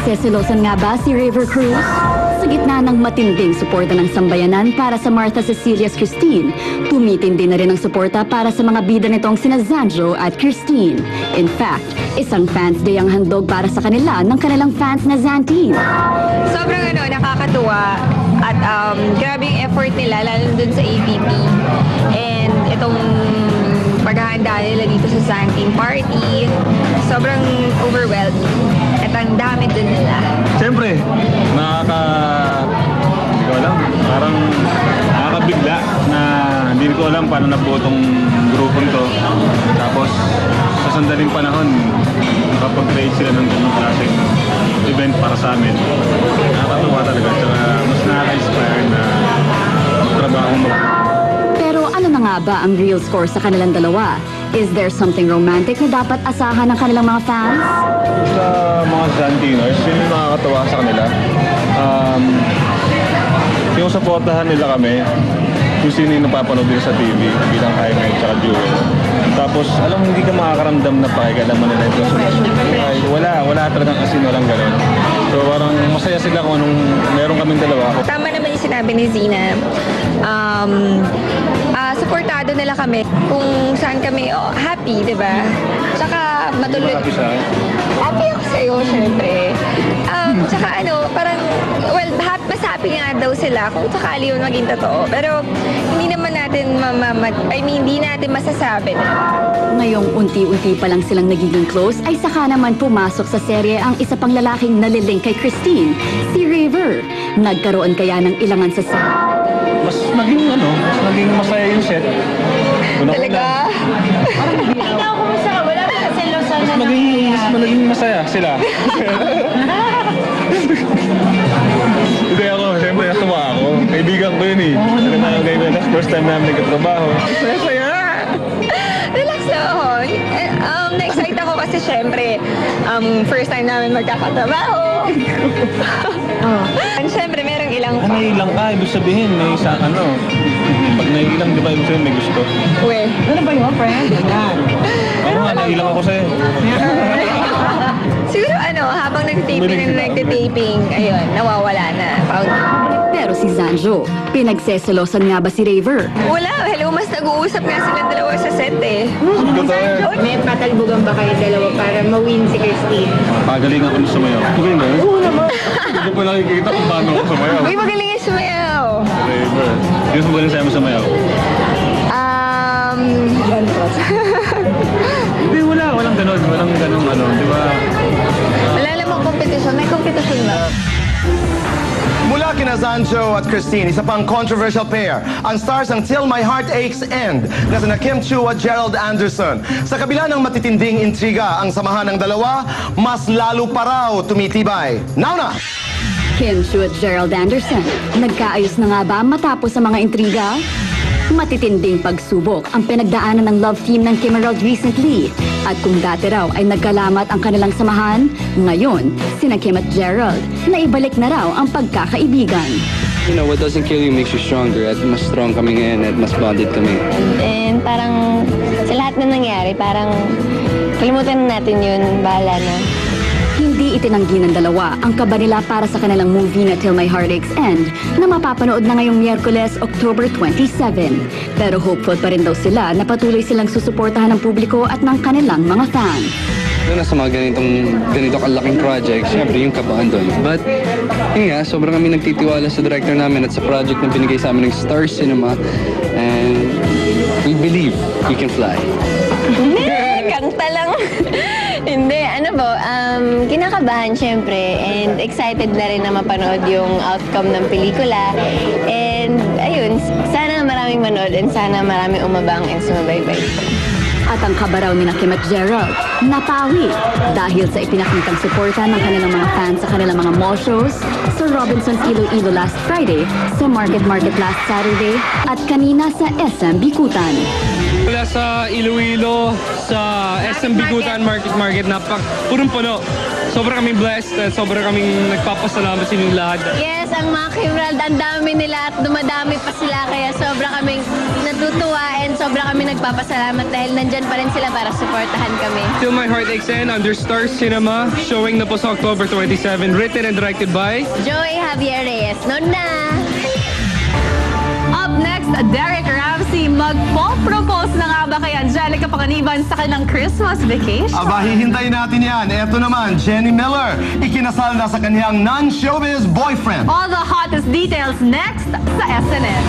Pinagseselosan nga ba si River Cruz? Sa gitna ng matinding suporta ng sambayanan para sa Martha Cecilia's Christine, tumitindi na rin ang suporta para sa mga bida nitong sina Zanjo at Christine. In fact, isang fans day ang handog para sa kanila ng kanilang fans na Zanteen. Sobrang nakakatuwa at grabe yung effort nila lalo dun sa AVP. And itong paghahanda nila dito sa Zanteen party, sobrang overwhelming. At ang dami dun nila. Siyempre, hindi ko alam, parang nakakabigla na hindi ko alam paano nabuo tong grupong to. Tapos, sa sandaling panahon, nakapag-create sila ng ganung klaseng event para sa amin. Nakakatuwa talaga, tsaka mas nakaka-inspire na magtrabaho mo. Pero ano na nga ba ang real score sa kanilang dalawa? Is there something romantic na dapat asahan ng kanilang mga fans? Sa mga Zantiners, yun yung nakakatawa sa kanila. Yung supportahan nila kami, kung sino yung napapanood nila sa TV, bilang Jaime at Jewel. Tapos, alam, hindi ka makakaramdam na pakikalaman nila ito sa wala talagang asin, walang gano'n. So, parang masaya sila kung anong meron kaming dalawa. Tama naman yung sinabi ni Zina. Supportado nila kami kung saan kami happy, di ba? Tsaka matuloy. Happy sa akin? Happy ako sa'yo, syempre. Tsaka parang, mas happy nga daw sila kung sakali yun maging totoo. Pero hindi naman natin hindi natin masasabi na. Ngayong unti-unti pa lang silang nagiging close, ay saka naman pumasok sa serye ang isa pang lalaking nalilink kay Christine, si River. Nagkaroon kaya ng ilangan sa set? Mas naging masaya yung set. Talaga? Ikaw, kumusta ka? Wala ka kasi losan na Mas naging masaya sila. Hindi ako, siyempre natuwa ako. Kaibigan ko yun eh. First time namin nagkatrabaho. Masaya! Relax lang ako. Na-excite ako kasi syempre, first time namin magkakatrabaho. And syempre, merong ilang Kung nailang ka, ibig sabihin, may isa, pag nailang, di ba, ibig sabihin may gusto. Uwe. Ano ba yun, friend? Ganyan. Ako nga, nailang ako sa'yo. Siguro habang nagtitaping, ayun, nawawala na. Pero si Zanjo, pinagseselosan nga ba si River? Wala, hello, mas nag-uusap nga silang dalawa sa set eh. May patalbugan ba kayo dalawa para ma-win si Christine? Pagaling ako sa mayaw. Magaling ba yun? Oo naman. Hindi ko nakikita kung paano ako sa mayaw. Uy, magaling yung sumayaw. River. Hindi ko magaling sa'yo sa mayaw. Hindi, walang ganun. Walang ganun, di ba? Wala namang kompetisyon. May kompetisyon ba? Mula kina Zanjo at Christine, isa pang controversial pair, ang stars ng Till My Heart Aches End na sina Kim Chiu at Gerald Anderson. Sa kabila ng matitinding intriga, ang samahan ng dalawa, mas lalo pa raw tumitibay. Now na! Kim Chiu at Gerald Anderson, nagkaayos na nga ba matapos ang mga intriga? Matitinding pagsubok ang pinagdaanan ng love team ng Kim Emerald recently. At kung dati raw ay nagkalamat ang kanilang samahan, ngayon, sina Kim at Gerald, naibalik na raw ang pagkakaibigan. You know, what doesn't kill you makes you stronger. At mas strong kami ngayon at mas bonded kami. And parang sa lahat na nangyari, parang kalimutan na natin yun, bahala na. Hindi itinanggi ng dalawa ang kaba nila para sa kanilang movie na Till My Heart Aches End na mapapanood na ngayong Miyerkules, October 27. Pero hopeful pa rin daw sila na patuloy silang susuportahan ng publiko at ng kanilang mga fans. Doon sa mga ganito kalaking project, syempre yung kabahan doon. But, yun nga, sobrang kami nagtitiwala sa director namin at sa project na binigay sa amin ng Star Cinema. And we believe we can fly. Kanta lang. Hindi, kinakabahan syempre and excited na rin na mapanood yung outcome ng pelikula. And ayun, sana maraming manood and sana maraming umabang and sumabaybay. At ang kabaraw ni Kim at Gerald, napawi dahil sa ipinakitang suporta ng kanilang mga fans sa kanilang mga mall shows, sa Robinson's Iloilo last Friday, sa Market last Saturday, at kanina sa SM Bikutan. Mula sa Iloilo, sa SM Bigutan Market, punong-puno. Sobrang kaming blessed at sobrang kaming nagpapasalamat sa inyong lahat. Yes, ang mga Kimrald, ang dami nila at dumadami pa sila. Kaya sobrang kaming natutuwa and sobrang kami nagpapasalamat dahil nandyan pa rin sila para supportahan kami. Till My Heart Aches End under Star Cinema, showing na po sa October 27, written and directed by Joey Javier Reyes. Noon na! Up next, Derek Ramsey. Magpo-propose na nga ba kay Angelica Panganiban sa kanilang Christmas vacation? Aba, hihintayin natin yan. Eto naman, Jenny Miller. Ikinasal na sa kanyang non-showbiz boyfriend. All the hottest details next sa SNN.